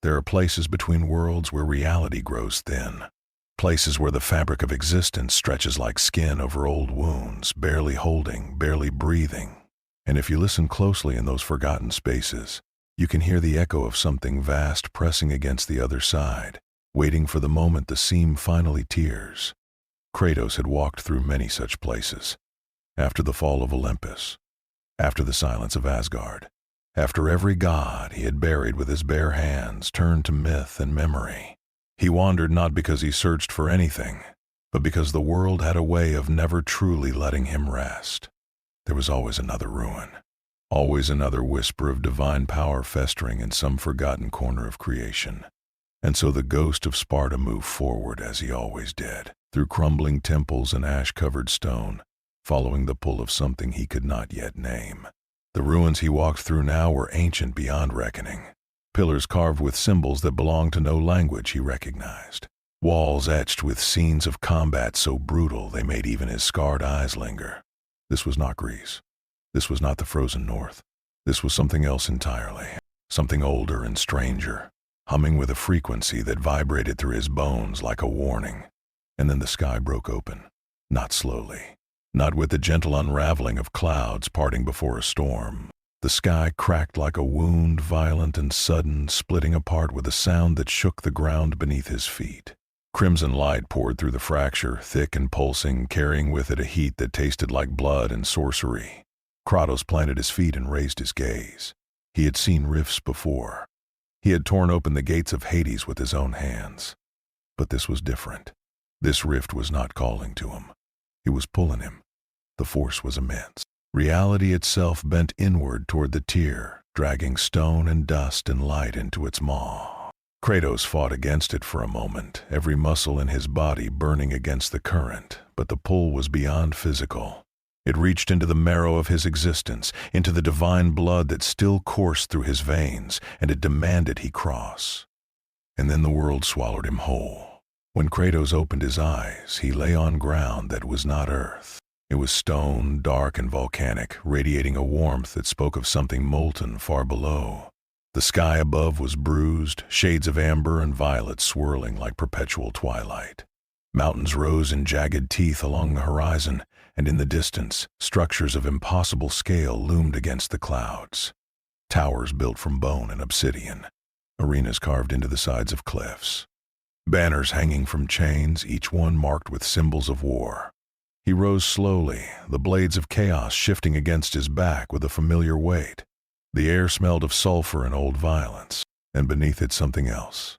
There are places between worlds where reality grows thin. Places where the fabric of existence stretches like skin over old wounds, barely holding, barely breathing. And if you listen closely in those forgotten spaces, you can hear the echo of something vast pressing against the other side, waiting for the moment the seam finally tears. Kratos had walked through many such places. After the fall of Olympus, after the silence of Asgard, after every god he had buried with his bare hands turned to myth and memory. He wandered not because he searched for anything, but because the world had a way of never truly letting him rest. There was always another ruin, always another whisper of divine power festering in some forgotten corner of creation. And so the ghost of Sparta moved forward as he always did, through crumbling temples and ash-covered stone, following the pull of something he could not yet name. The ruins he walked through now were ancient beyond reckoning. Pillars carved with symbols that belonged to no language he recognized. Walls etched with scenes of combat so brutal they made even his scarred eyes linger. This was not Greece. This was not the frozen north. This was something else entirely. Something older and stranger, humming with a frequency that vibrated through his bones like a warning. And then the sky broke open. Not slowly. Not with the gentle unraveling of clouds parting before a storm. The sky cracked like a wound, violent and sudden, splitting apart with a sound that shook the ground beneath his feet. Crimson light poured through the fracture, thick and pulsing, carrying with it a heat that tasted like blood and sorcery. Kratos planted his feet and raised his gaze. He had seen rifts before. He had torn open the gates of Hades with his own hands. But this was different. This rift was not calling to him. It was pulling him. The force was immense. Reality itself bent inward toward the tier, dragging stone and dust and light into its maw. Kratos fought against it for a moment, every muscle in his body burning against the current, but the pull was beyond physical. It reached into the marrow of his existence, into the divine blood that still coursed through his veins, and it demanded he cross. And then the world swallowed him whole. When Kratos opened his eyes, he lay on ground that was not earth. It was stone, dark and volcanic, radiating a warmth that spoke of something molten far below. The sky above was bruised, shades of amber and violet swirling like perpetual twilight. Mountains rose in jagged teeth along the horizon, and in the distance, structures of impossible scale loomed against the clouds. Towers built from bone and obsidian, arenas carved into the sides of cliffs. Banners hanging from chains, each one marked with symbols of war. He rose slowly, the blades of chaos shifting against his back with a familiar weight. The air smelled of sulfur and old violence, and beneath it something else.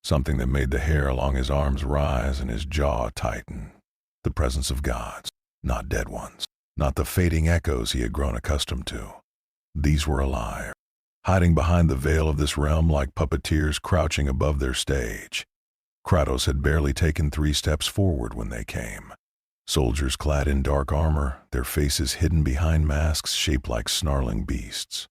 Something that made the hair along his arms rise and his jaw tighten. The presence of gods, not dead ones, not the fading echoes he had grown accustomed to. These were alive, hiding behind the veil of this realm like puppeteers crouching above their stage. Kratos had barely taken 3 steps forward when they came. Soldiers clad in dark armor, their faces hidden behind masks shaped like snarling beasts.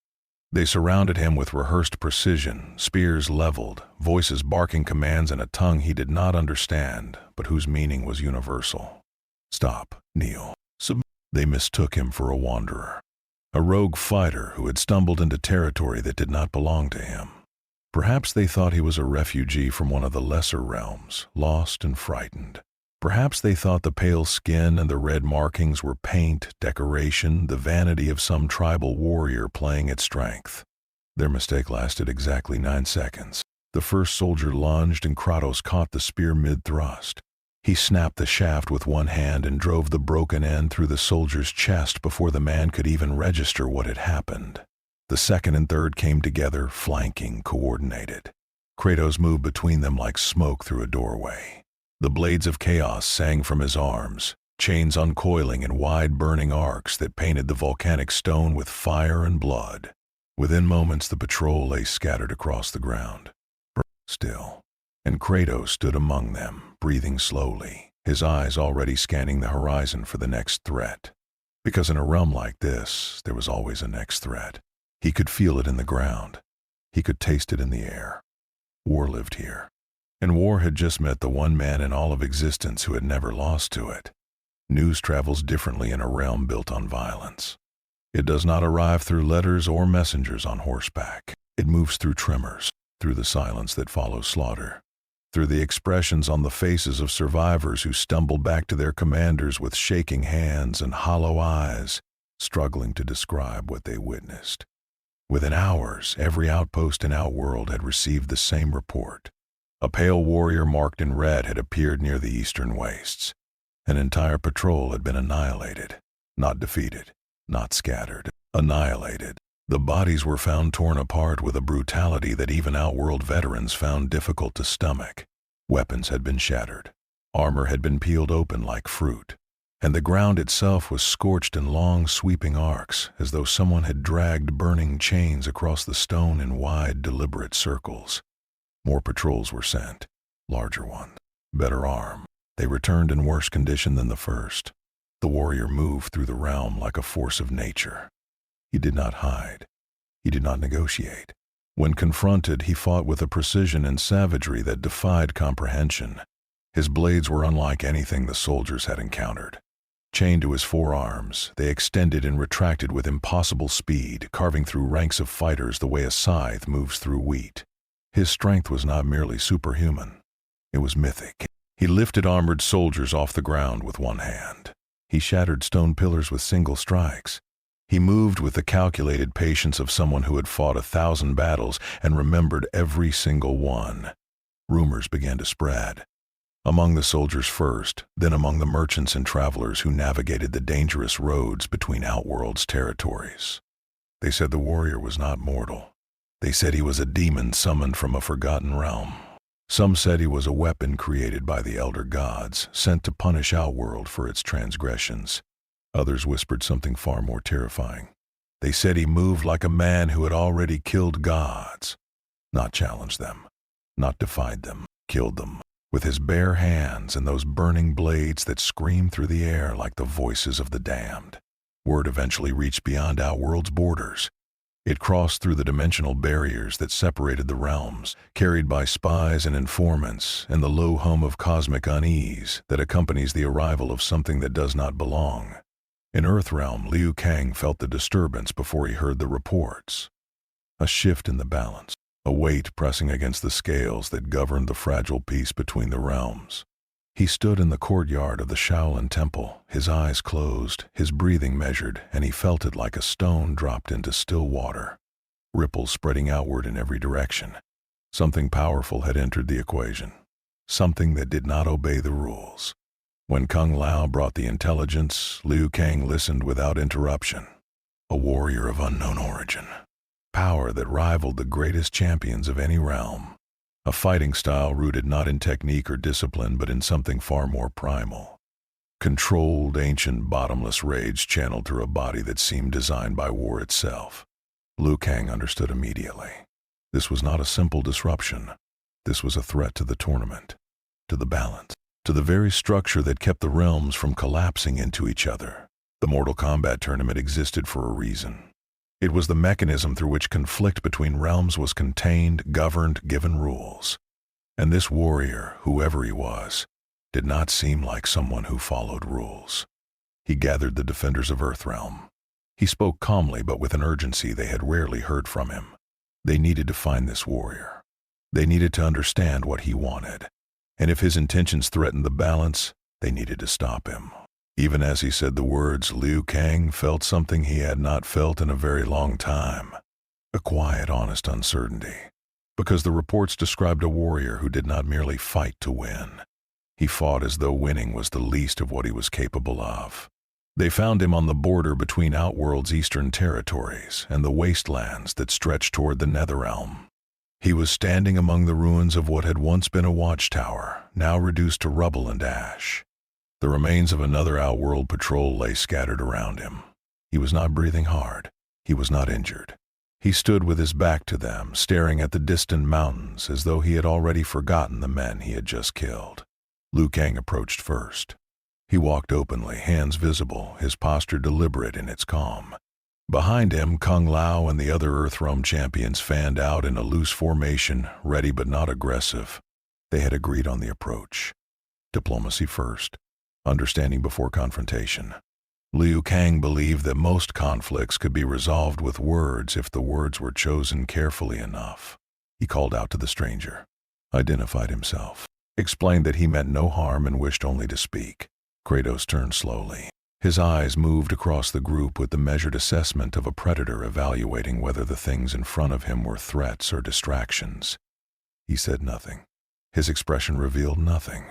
They surrounded him with rehearsed precision, spears leveled, voices barking commands in a tongue he did not understand, but whose meaning was universal. Stop, kneel, submit. They mistook him for a wanderer, a rogue fighter who had stumbled into territory that did not belong to him. Perhaps they thought he was a refugee from one of the lesser realms, lost and frightened. Perhaps they thought the pale skin and the red markings were paint, decoration, the vanity of some tribal warrior playing at strength. Their mistake lasted exactly 9 seconds. The first soldier lunged and Kratos caught the spear mid-thrust. He snapped the shaft with one hand and drove the broken end through the soldier's chest before the man could even register what had happened. The second and third came together, flanking, coordinated. Kratos moved between them like smoke through a doorway. The blades of chaos sang from his arms, chains uncoiling in wide burning arcs that painted the volcanic stone with fire and blood. Within moments the patrol lay scattered across the ground, still, and Kratos stood among them, breathing slowly, his eyes already scanning the horizon for the next threat. Because in a realm like this, there was always a next threat. He could feel it in the ground. He could taste it in the air. War lived here. And war had just met the one man in all of existence who had never lost to it. News travels differently in a realm built on violence. It does not arrive through letters or messengers on horseback. It moves through tremors, through the silence that follows slaughter, through the expressions on the faces of survivors who stumble back to their commanders with shaking hands and hollow eyes, struggling to describe what they witnessed. Within hours, every outpost in Outworld had received the same report. A pale warrior marked in red had appeared near the eastern wastes. An entire patrol had been annihilated, not defeated, not scattered, annihilated. The bodies were found torn apart with a brutality that even Outworld veterans found difficult to stomach. Weapons had been shattered. Armor had been peeled open like fruit. And the ground itself was scorched in long, sweeping arcs, as though someone had dragged burning chains across the stone in wide, deliberate circles. More patrols were sent, larger ones, better armed. They returned in worse condition than the first. The warrior moved through the realm like a force of nature. He did not hide. He did not negotiate. When confronted, he fought with a precision and savagery that defied comprehension. His blades were unlike anything the soldiers had encountered. Chained to his forearms, they extended and retracted with impossible speed, carving through ranks of fighters the way a scythe moves through wheat. His strength was not merely superhuman. It was mythic. He lifted armored soldiers off the ground with one hand. He shattered stone pillars with single strikes. He moved with the calculated patience of someone who had fought 1,000 battles and remembered every single one. Rumors began to spread. Among the soldiers first, then among the merchants and travelers who navigated the dangerous roads between Outworld's territories. They said the warrior was not mortal. They said he was a demon summoned from a forgotten realm. Some said he was a weapon created by the elder gods, sent to punish Outworld for its transgressions. Others whispered something far more terrifying. They said he moved like a man who had already killed gods, not challenged them, not defied them, killed them. With his bare hands and those burning blades that screamed through the air like the voices of the damned. Word eventually reached beyond Outworld's borders. It crossed through the dimensional barriers that separated the realms, carried by spies and informants, and the low hum of cosmic unease that accompanies the arrival of something that does not belong. In Earthrealm, Liu Kang felt the disturbance before he heard the reports. A shift in the balance. A weight pressing against the scales that governed the fragile peace between the realms. He stood in the courtyard of the Shaolin Temple, his eyes closed, his breathing measured, and he felt it like a stone dropped into still water. Ripples spreading outward in every direction. Something powerful had entered the equation. Something that did not obey the rules. When Kung Lao brought the intelligence, Liu Kang listened without interruption. A warrior of unknown origin. Power that rivaled the greatest champions of any realm. A fighting style rooted not in technique or discipline but in something far more primal. Controlled, ancient, bottomless rage channeled through a body that seemed designed by war itself. Liu Kang understood immediately. This was not a simple disruption. This was a threat to the tournament, to the balance, to the very structure that kept the realms from collapsing into each other. The Mortal Kombat tournament existed for a reason. It was the mechanism through which conflict between realms was contained, governed, given rules. And this warrior, whoever he was, did not seem like someone who followed rules. He gathered the defenders of Earthrealm. He spoke calmly but with an urgency they had rarely heard from him. They needed to find this warrior. They needed to understand what he wanted. And if his intentions threatened the balance, they needed to stop him. Even as he said the words, Liu Kang felt something he had not felt in a very long time. A quiet, honest uncertainty. Because the reports described a warrior who did not merely fight to win. He fought as though winning was the least of what he was capable of. They found him on the border between Outworld's eastern territories and the wastelands that stretched toward the Netherrealm. He was standing among the ruins of what had once been a watchtower, now reduced to rubble and ash. The remains of another Outworld patrol lay scattered around him. He was not breathing hard. He was not injured. He stood with his back to them, staring at the distant mountains as though he had already forgotten the men he had just killed. Liu Kang approached first. He walked openly, hands visible, his posture deliberate in its calm. Behind him, Kung Lao and the other Earthrealm champions fanned out in a loose formation, ready but not aggressive. They had agreed on the approach. Diplomacy first. Understanding before confrontation. Liu Kang believed that most conflicts could be resolved with words if the words were chosen carefully enough. He called out to the stranger, identified himself, explained that he meant no harm and wished only to speak. Kratos turned slowly. His eyes moved across the group with the measured assessment of a predator evaluating whether the things in front of him were threats or distractions. He said nothing. His expression revealed nothing.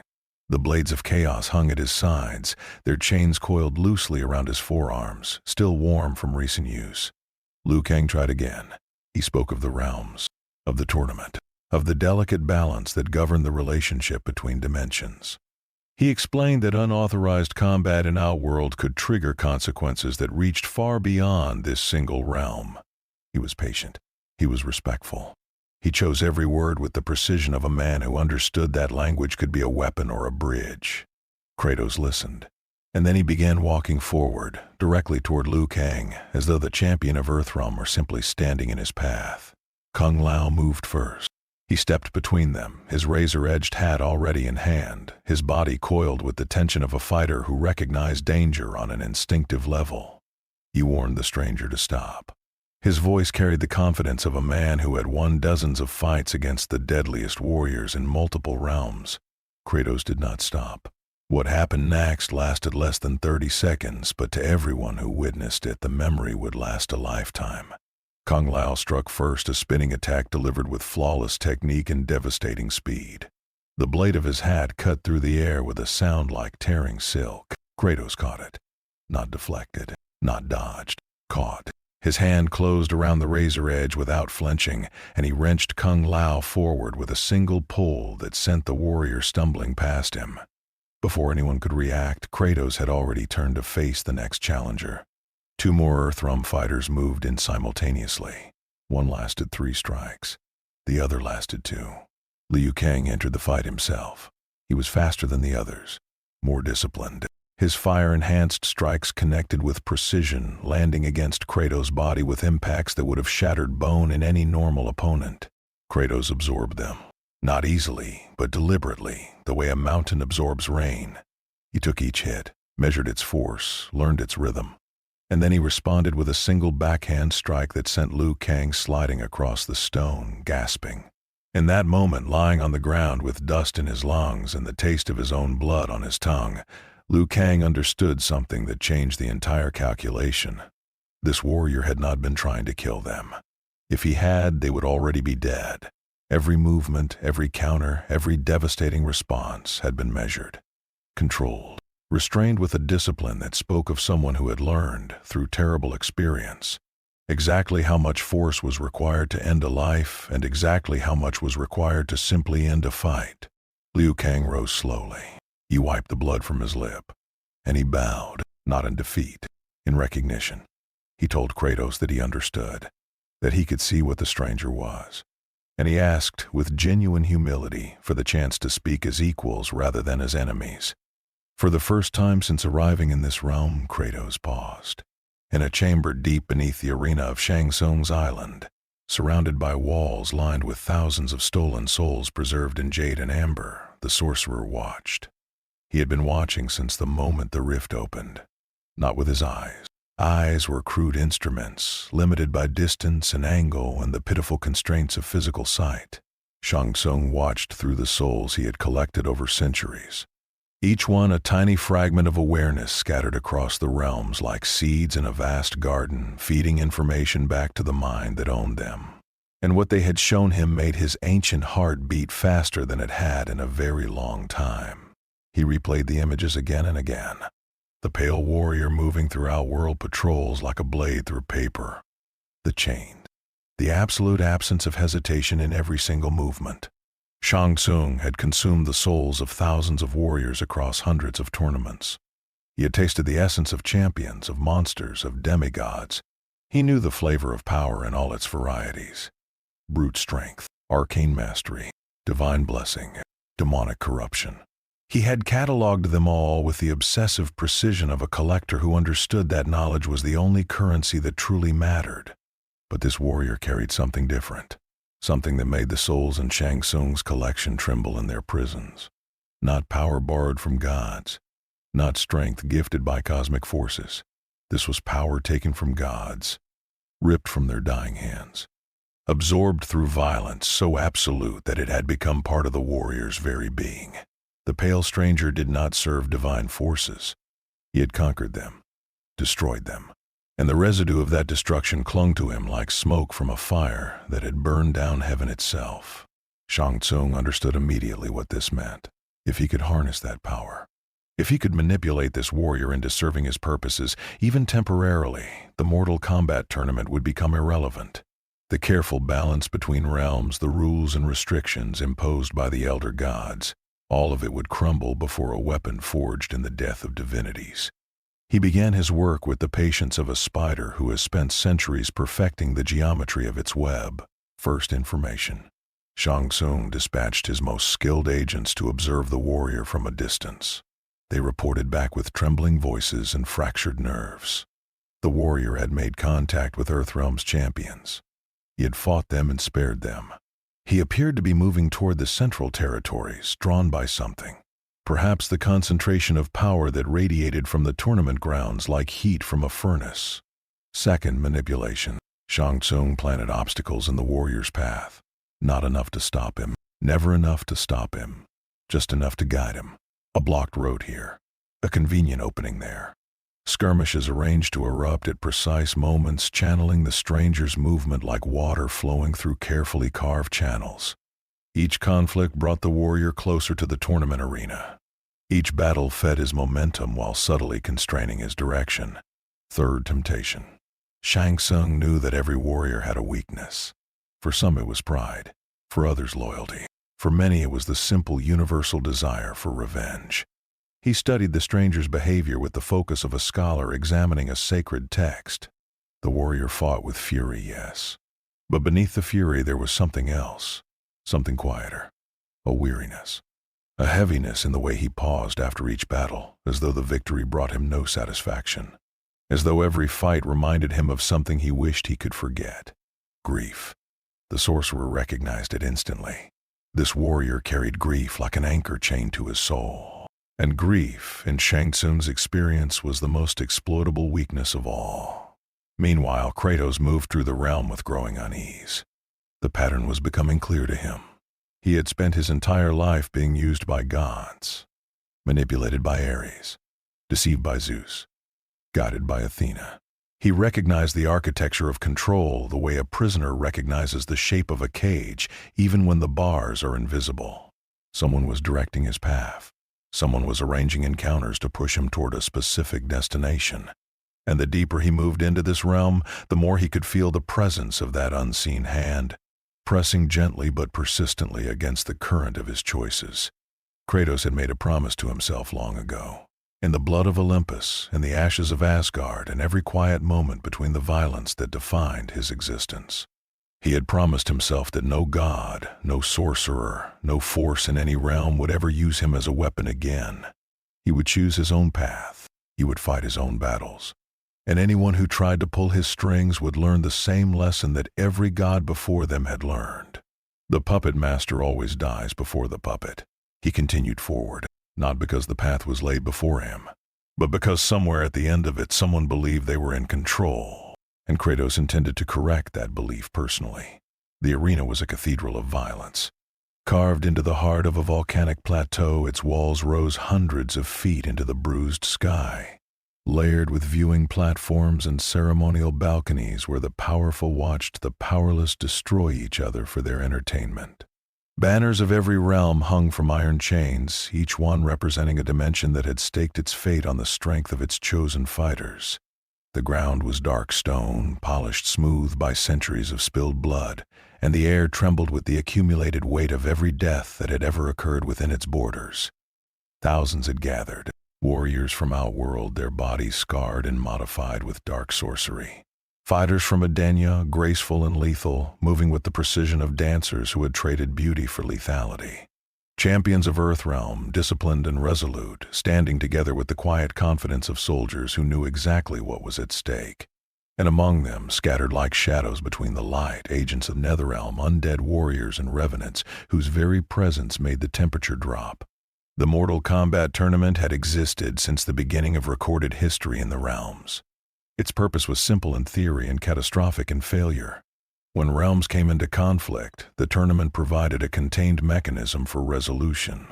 The blades of chaos hung at his sides, their chains coiled loosely around his forearms, still warm from recent use. Liu Kang tried again. He spoke of the realms, of the tournament, of the delicate balance that governed the relationship between dimensions. He explained that unauthorized combat in Outworld could trigger consequences that reached far beyond this single realm. He was patient. He was respectful. He chose every word with the precision of a man who understood that language could be a weapon or a bridge. Kratos listened, and then he began walking forward, directly toward Liu Kang, as though the champion of Earthrealm were simply standing in his path. Kung Lao moved first. He stepped between them, his razor-edged hat already in hand, his body coiled with the tension of a fighter who recognized danger on an instinctive level. He warned the stranger to stop. His voice carried the confidence of a man who had won dozens of fights against the deadliest warriors in multiple realms. Kratos did not stop. What happened next lasted less than 30 seconds, but to everyone who witnessed it, the memory would last a lifetime. Kung Lao struck first, a spinning attack delivered with flawless technique and devastating speed. The blade of his hat cut through the air with a sound like tearing silk. Kratos caught it. Not deflected, not dodged, caught. His hand closed around the razor edge without flinching, and he wrenched Kung Lao forward with a single pull that sent the warrior stumbling past him. Before anyone could react, Kratos had already turned to face the next challenger. Two more Earthrealm fighters moved in simultaneously. One lasted 3 strikes. The other lasted 2. Liu Kang entered the fight himself. He was faster than the others, more disciplined. His fire-enhanced strikes connected with precision, landing against Kratos' body with impacts that would have shattered bone in any normal opponent. Kratos absorbed them. Not easily, but deliberately, the way a mountain absorbs rain. He took each hit, measured its force, learned its rhythm. And then he responded with a single backhand strike that sent Liu Kang sliding across the stone, gasping. In that moment, lying on the ground with dust in his lungs and the taste of his own blood on his tongue, Liu Kang understood something that changed the entire calculation. This warrior had not been trying to kill them. If he had, they would already be dead. Every movement, every counter, every devastating response had been measured, controlled, restrained with a discipline that spoke of someone who had learned, through terrible experience, exactly how much force was required to end a life and exactly how much was required to simply end a fight. Liu Kang rose slowly. He wiped the blood from his lip, and he bowed, not in defeat, in recognition. He told Kratos that he understood, that he could see what the stranger was, and he asked, with genuine humility, for the chance to speak as equals rather than as enemies. For the first time since arriving in this realm, Kratos paused. In a chamber deep beneath the arena of Shang Tsung's island, surrounded by walls lined with thousands of stolen souls preserved in jade and amber, the sorcerer watched. He had been watching since the moment the rift opened. Not with his eyes. Eyes were crude instruments, limited by distance and angle and the pitiful constraints of physical sight. Shang Tsung watched through the souls he had collected over centuries. Each one a tiny fragment of awareness scattered across the realms like seeds in a vast garden, feeding information back to the mind that owned them. And what they had shown him made his ancient heart beat faster than it had in a very long time. He replayed the images again and again. The pale warrior moving through Outworld patrols like a blade through paper. The chained. The absolute absence of hesitation in every single movement. Shang Tsung had consumed the souls of thousands of warriors across hundreds of tournaments. He had tasted the essence of champions, of monsters, of demigods. He knew the flavor of power in all its varieties. Brute strength, arcane mastery, divine blessing, demonic corruption. He had cataloged them all with the obsessive precision of a collector who understood that knowledge was the only currency that truly mattered. But this warrior carried something different. Something that made the souls in Shang Tsung's collection tremble in their prisons. Not power borrowed from gods, not strength gifted by cosmic forces. This was power taken from gods, ripped from their dying hands. absorbed through violence so absolute that it had become part of the warrior's very being. The pale stranger did not serve divine forces. He had conquered them, destroyed them, and the residue of that destruction clung to him like smoke from a fire that had burned down heaven itself. Shang Tsung understood immediately what this meant. If he could harness that power, if he could manipulate this warrior into serving his purposes, even temporarily, the Mortal Kombat tournament would become irrelevant. The careful balance between realms, the rules and restrictions imposed by the elder gods, all of it would crumble before a weapon forged in the death of divinities. He began his work with the patience of a spider who has spent centuries perfecting the geometry of its web. First information. Shang Tsung dispatched his most skilled agents to observe the warrior from a distance. They reported back with trembling voices and fractured nerves. The warrior had made contact with Earthrealm's champions. He had fought them and spared them. He appeared to be moving toward the central territories, drawn by something. Perhaps the concentration of power that radiated from the tournament grounds like heat from a furnace. Second manipulation. Shang Tsung planted obstacles in the warrior's path. Not enough to stop him. Never enough to stop him. Just enough to guide him. A blocked road here. A convenient opening there. Skirmishes arranged to erupt at precise moments, channeling the stranger's movement like water flowing through carefully carved channels. Each conflict brought the warrior closer to the tournament arena. Each battle fed his momentum while subtly constraining his direction. Third temptation. Shang Tsung knew that every warrior had a weakness. For some it was pride, for others loyalty. For many it was the simple universal desire for revenge. He studied the stranger's behavior with the focus of a scholar examining a sacred text. The warrior fought with fury, yes. But beneath the fury there was something else, something quieter. A weariness. A heaviness in the way he paused after each battle, as though the victory brought him no satisfaction. As though every fight reminded him of something he wished he could forget. Grief. The sorcerer recognized it instantly. This warrior carried grief like an anchor chained to his soul. And grief, in Shang Tsung's experience, was the most exploitable weakness of all. Meanwhile, Kratos moved through the realm with growing unease. The pattern was becoming clear to him. He had spent his entire life being used by gods, manipulated by Ares, deceived by Zeus, guided by Athena. He recognized the architecture of control the way a prisoner recognizes the shape of a cage, even when the bars are invisible. Someone was directing his path. Someone was arranging encounters to push him toward a specific destination. And the deeper he moved into this realm, the more he could feel the presence of that unseen hand, pressing gently but persistently against the current of his choices. Kratos had made a promise to himself long ago. In the blood of Olympus, in the ashes of Asgard, and every quiet moment between the violence that defined his existence. He had promised himself that no god, no sorcerer, no force in any realm would ever use him as a weapon again. He would choose his own path. He would fight his own battles. And anyone who tried to pull his strings would learn the same lesson that every god before them had learned. The puppet master always dies before the puppet. He continued forward, not because the path was laid before him, but because somewhere at the end of it someone believed they were in control. And Kratos intended to correct that belief personally. The arena was a cathedral of violence. Carved into the heart of a volcanic plateau, its walls rose hundreds of feet into the bruised sky, layered with viewing platforms and ceremonial balconies where the powerful watched the powerless destroy each other for their entertainment. Banners of every realm hung from iron chains, each one representing a dimension that had staked its fate on the strength of its chosen fighters. The ground was dark stone, polished smooth by centuries of spilled blood, and the air trembled with the accumulated weight of every death that had ever occurred within its borders. Thousands had gathered, warriors from Outworld, their bodies scarred and modified with dark sorcery. Fighters from Edenia, graceful and lethal, moving with the precision of dancers who had traded beauty for lethality. Champions of Earthrealm, disciplined and resolute, standing together with the quiet confidence of soldiers who knew exactly what was at stake. And among them, scattered like shadows between the light, agents of Netherrealm, undead warriors and revenants, whose very presence made the temperature drop. The Mortal Kombat tournament had existed since the beginning of recorded history in the realms. Its purpose was simple in theory and catastrophic in failure. When realms came into conflict, the tournament provided a contained mechanism for resolution.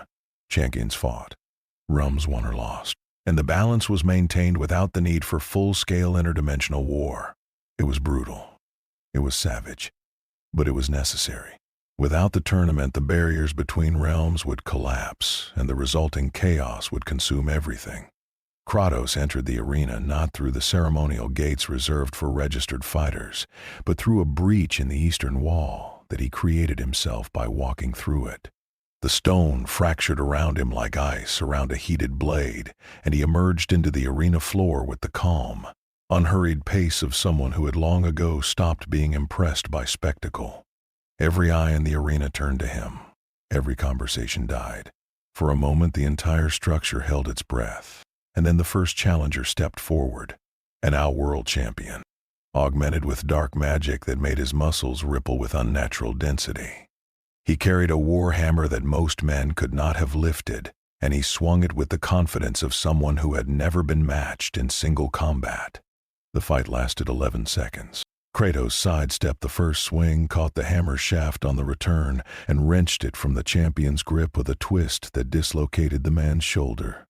Champions fought. Realms won or lost. And the balance was maintained without the need for full-scale interdimensional war. It was brutal. It was savage. But it was necessary. Without the tournament, the barriers between realms would collapse, and the resulting chaos would consume everything. Kratos entered the arena not through the ceremonial gates reserved for registered fighters, but through a breach in the eastern wall that he created himself by walking through it. The stone fractured around him like ice around a heated blade, and he emerged into the arena floor with the calm, unhurried pace of someone who had long ago stopped being impressed by spectacle. Every eye in the arena turned to him. Every conversation died. For a moment, the entire structure held its breath, and then the first challenger stepped forward, an Outworld champion, augmented with dark magic that made his muscles ripple with unnatural density. He carried a war hammer that most men could not have lifted, and he swung it with the confidence of someone who had never been matched in single combat. The fight lasted 11 seconds. Kratos sidestepped the first swing, caught the hammer shaft on the return, and wrenched it from the champion's grip with a twist that dislocated the man's shoulder.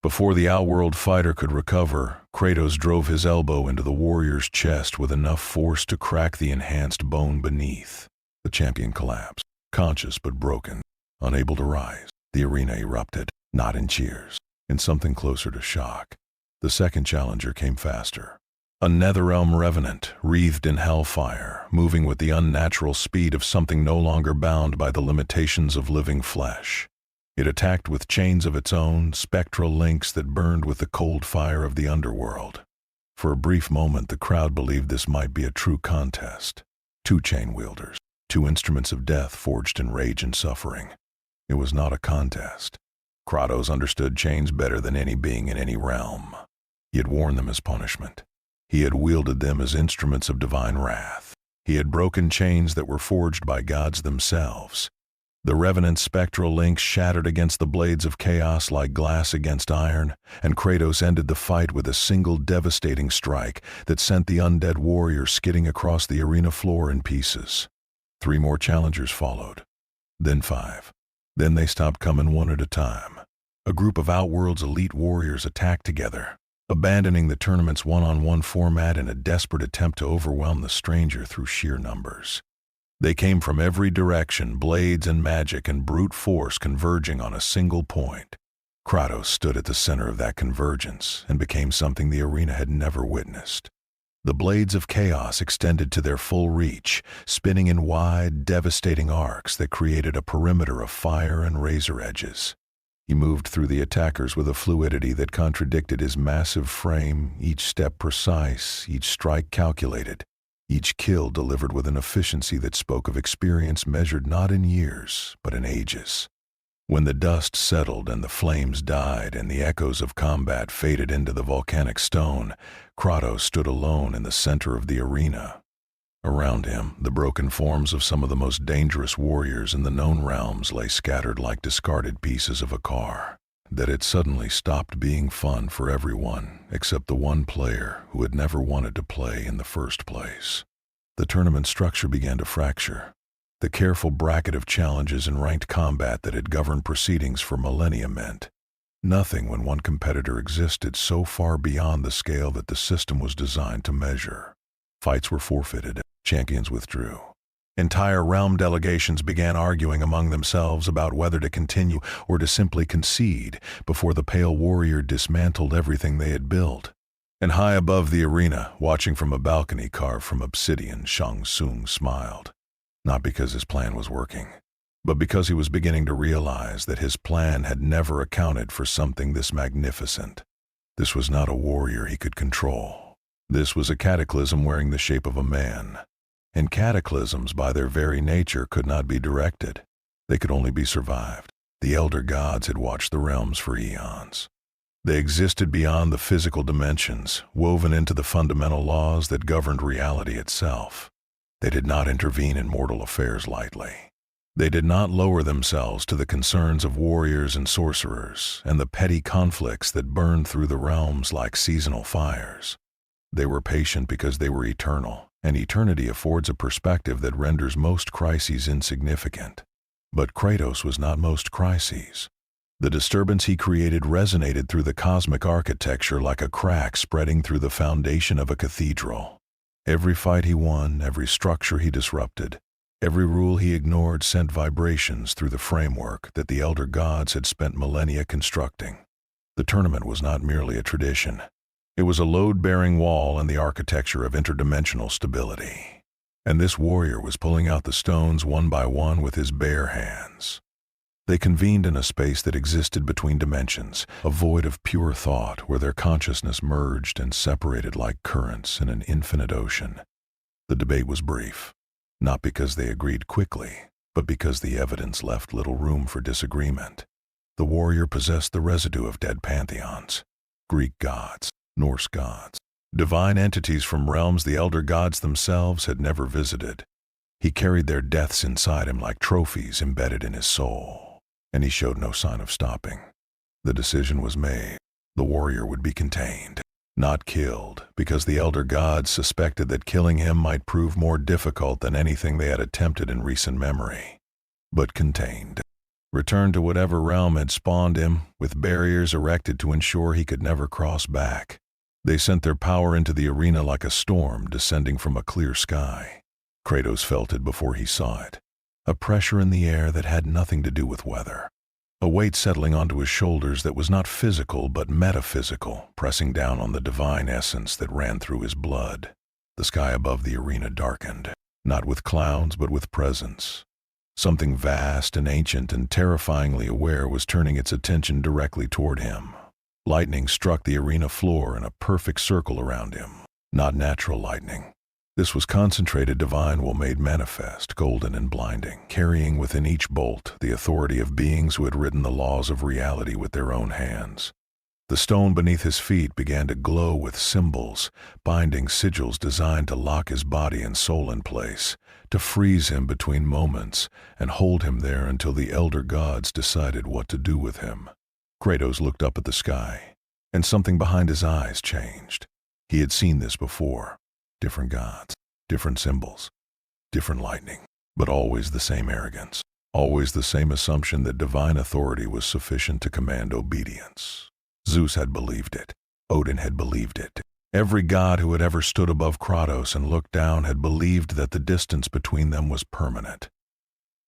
Before the Outworld fighter could recover, Kratos drove his elbow into the warrior's chest with enough force to crack the enhanced bone beneath. The champion collapsed, conscious but broken, unable to rise. The arena erupted, not in cheers, in something closer to shock. The second challenger came faster. A Netherrealm revenant, wreathed in hellfire, moving with the unnatural speed of something no longer bound by the limitations of living flesh. It attacked with chains of its own, spectral links that burned with the cold fire of the underworld. For a brief moment, the crowd believed this might be a true contest. Two chain wielders, two instruments of death forged in rage and suffering. It was not a contest. Kratos understood chains better than any being in any realm. He had worn them as punishment. He had wielded them as instruments of divine wrath. He had broken chains that were forged by gods themselves. The Revenant's spectral links shattered against the blades of chaos like glass against iron, and Kratos ended the fight with a single devastating strike that sent the undead warrior skidding across the arena floor in pieces. 3 more challengers followed. Then 5. Then they stopped coming one at a time. A group of Outworld's elite warriors attacked together, abandoning the tournament's one-on-one format in a desperate attempt to overwhelm the stranger through sheer numbers. They came from every direction, blades and magic and brute force converging on a single point. Kratos stood at the center of that convergence and became something the arena had never witnessed. The blades of chaos extended to their full reach, spinning in wide, devastating arcs that created a perimeter of fire and razor edges. He moved through the attackers with a fluidity that contradicted his massive frame, each step precise, each strike calculated, each kill delivered with an efficiency that spoke of experience measured not in years, but in ages. When the dust settled and the flames died and the echoes of combat faded into the volcanic stone, Kratos stood alone in the center of the arena. Around him, the broken forms of some of the most dangerous warriors in the known realms lay scattered like discarded pieces of a car. That had suddenly stopped being fun for everyone except the one player who had never wanted to play in the first place. The tournament structure began to fracture. The careful bracket of challenges and ranked combat that had governed proceedings for millennia meant nothing when one competitor existed so far beyond the scale that the system was designed to measure. Fights were forfeited, champions withdrew. Entire realm delegations began arguing among themselves about whether to continue or to simply concede before the pale warrior dismantled everything they had built. And high above the arena, watching from a balcony carved from obsidian, Shang Tsung smiled. Not because his plan was working, but because he was beginning to realize that his plan had never accounted for something this magnificent. This was not a warrior he could control. This was a cataclysm wearing the shape of a man. And cataclysms, by their very nature, could not be directed. They could only be survived. The elder gods had watched the realms for eons. They existed beyond the physical dimensions, woven into the fundamental laws that governed reality itself. They did not intervene in mortal affairs lightly. They did not lower themselves to the concerns of warriors and sorcerers and the petty conflicts that burned through the realms like seasonal fires. They were patient because they were eternal. and eternity affords a perspective that renders most crises insignificant. But Kratos was not most crises. The disturbance he created resonated through the cosmic architecture like a crack spreading through the foundation of a cathedral. Every fight he won, every structure he disrupted, every rule he ignored sent vibrations through the framework that the elder gods had spent millennia constructing. The tournament was not merely a tradition. It was a load-bearing wall in the architecture of interdimensional stability. And this warrior was pulling out the stones one by one with his bare hands. They convened in a space that existed between dimensions, a void of pure thought where their consciousness merged and separated like currents in an infinite ocean. The debate was brief, not because they agreed quickly, but because the evidence left little room for disagreement. The warrior possessed the residue of dead pantheons, Greek gods, Norse gods, divine entities from realms the elder gods themselves had never visited. He carried their deaths inside him like trophies embedded in his soul. And he showed no sign of stopping. The decision was made. The warrior would be contained, not killed, because the elder gods suspected that killing him might prove more difficult than anything they had attempted in recent memory. But contained. Returned to whatever realm had spawned him, with barriers erected to ensure he could never cross back. They sent their power into the arena like a storm descending from a clear sky. Kratos felt it before he saw it. A pressure in the air that had nothing to do with weather. A weight settling onto his shoulders that was not physical but metaphysical, pressing down on the divine essence that ran through his blood. The sky above the arena darkened, not with clouds but with presence. Something vast and ancient and terrifyingly aware was turning its attention directly toward him. Lightning struck the arena floor in a perfect circle around him, not natural lightning. This was concentrated divine will made manifest, golden and blinding, carrying within each bolt the authority of beings who had written the laws of reality with their own hands. The stone beneath his feet began to glow with symbols, binding sigils designed to lock his body and soul in place, to freeze him between moments and hold him there until the elder gods decided what to do with him. Kratos looked up at the sky, and something behind his eyes changed. He had seen this before. Different gods, different symbols, different lightning, but always the same arrogance, always the same assumption that divine authority was sufficient to command obedience. Zeus had believed it. Odin had believed it. Every god who had ever stood above Kratos and looked down had believed that the distance between them was permanent.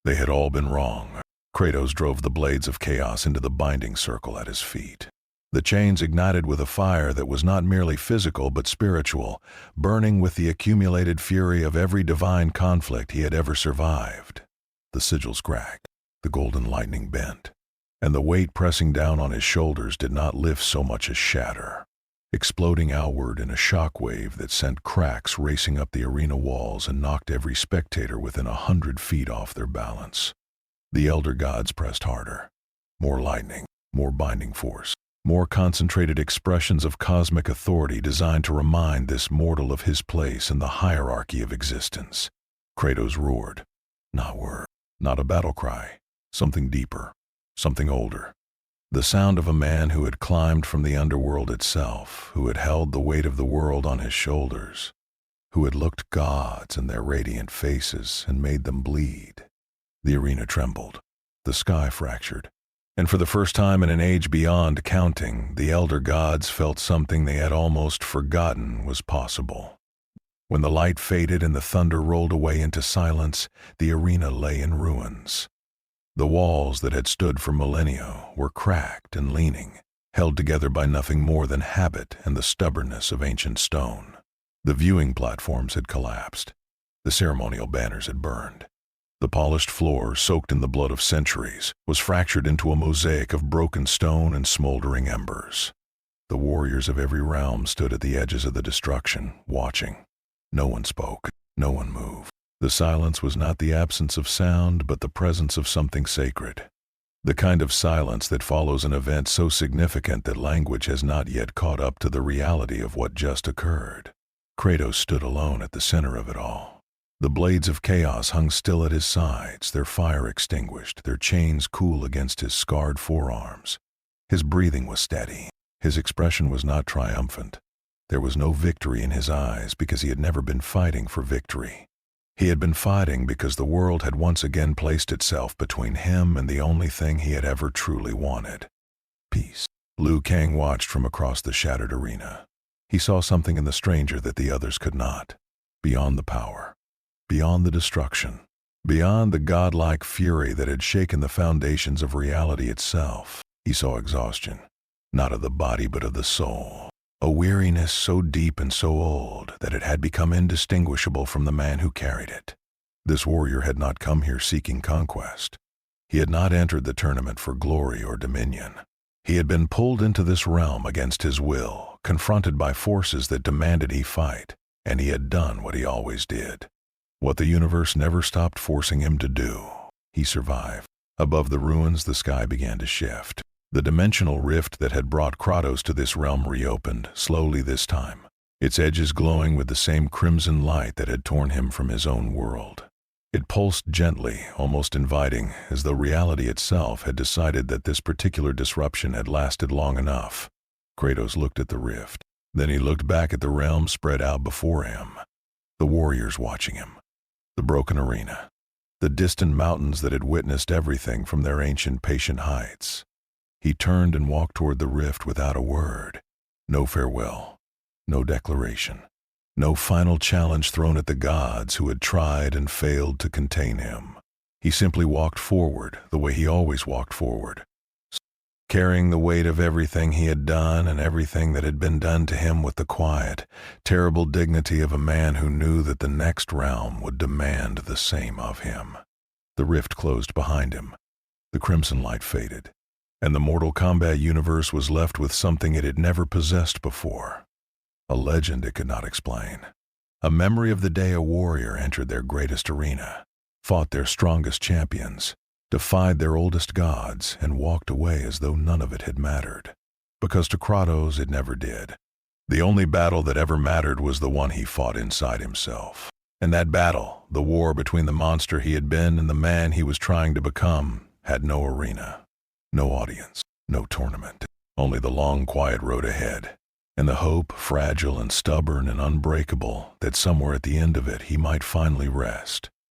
They had all been wrong. Kratos drove the blades of chaos into the binding circle at his feet. The chains ignited with a fire that was not merely physical but spiritual, burning with the accumulated fury of every divine conflict he had ever survived. The sigils cracked, the golden lightning bent, and the weight pressing down on his shoulders did not lift so much as shatter, exploding outward in a shockwave that sent cracks racing up the arena walls and knocked every spectator within 100 feet off their balance. The elder gods pressed harder. More lightning, more binding force. More concentrated expressions of cosmic authority designed to remind this mortal of his place in the hierarchy of existence. Kratos roared. Not word, not a battle cry. Something deeper, something older. The sound of a man who had climbed from the underworld itself, who had held the weight of the world on his shoulders, who had looked gods in their radiant faces and made them bleed. The arena trembled. The sky fractured. And for the first time in an age beyond counting, the elder gods felt something they had almost forgotten was possible. When the light faded and the thunder rolled away into silence, the arena lay in ruins. The walls that had stood for millennia were cracked and leaning, held together by nothing more than habit and the stubbornness of ancient stone. The viewing platforms had collapsed. The ceremonial banners had burned. The polished floor, soaked in the blood of centuries, was fractured into a mosaic of broken stone and smoldering embers. The warriors of every realm stood at the edges of the destruction, watching. No one spoke. No one moved. The silence was not the absence of sound, but the presence of something sacred. The kind of silence that follows an event so significant that language has not yet caught up to the reality of what just occurred. Kratos stood alone at the center of it all. The blades of chaos hung still at his sides, their fire extinguished, their chains cool against his scarred forearms. His breathing was steady. His expression was not triumphant. There was no victory in his eyes because he had never been fighting for victory. He had been fighting because the world had once again placed itself between him and the only thing he had ever truly wanted: peace. Liu Kang watched from across the shattered arena. He saw something in the stranger that the others could not. Beyond the power, beyond the destruction, beyond the godlike fury that had shaken the foundations of reality itself, he saw exhaustion, not of the body but of the soul. A weariness so deep and so old that it had become indistinguishable from the man who carried it. This warrior had not come here seeking conquest. He had not entered the tournament for glory or dominion. He had been pulled into this realm against his will, confronted by forces that demanded he fight, and he had done what he always did. What the universe never stopped forcing him to do. He survived. Above the ruins, the sky began to shift. The dimensional rift that had brought Kratos to this realm reopened, slowly this time, its edges glowing with the same crimson light that had torn him from his own world. It pulsed gently, almost inviting, as though reality itself had decided that this particular disruption had lasted long enough. Kratos looked at the rift. Then he looked back at the realm spread out before him. The warriors watching him. The broken arena. The distant mountains that had witnessed everything from their ancient patient heights. He turned and walked toward the rift without a word. No farewell. No declaration. No final challenge thrown at the gods who had tried and failed to contain him. He simply walked forward the way he always walked forward, carrying the weight of everything he had done and everything that had been done to him with the quiet, terrible dignity of a man who knew that the next realm would demand the same of him. The rift closed behind him. The crimson light faded, and the Mortal Kombat universe was left with something it had never possessed before. A legend it could not explain. A memory of the day a warrior entered their greatest arena, fought their strongest champions, defied their oldest gods, and walked away as though none of it had mattered. Because to Kratos it never did. The only battle that ever mattered was the one he fought inside himself. And that battle, the war between the monster he had been and the man he was trying to become, had no arena, no audience, no tournament, only the long quiet road ahead, and the hope, fragile and stubborn and unbreakable, that somewhere at the end of it he might finally rest.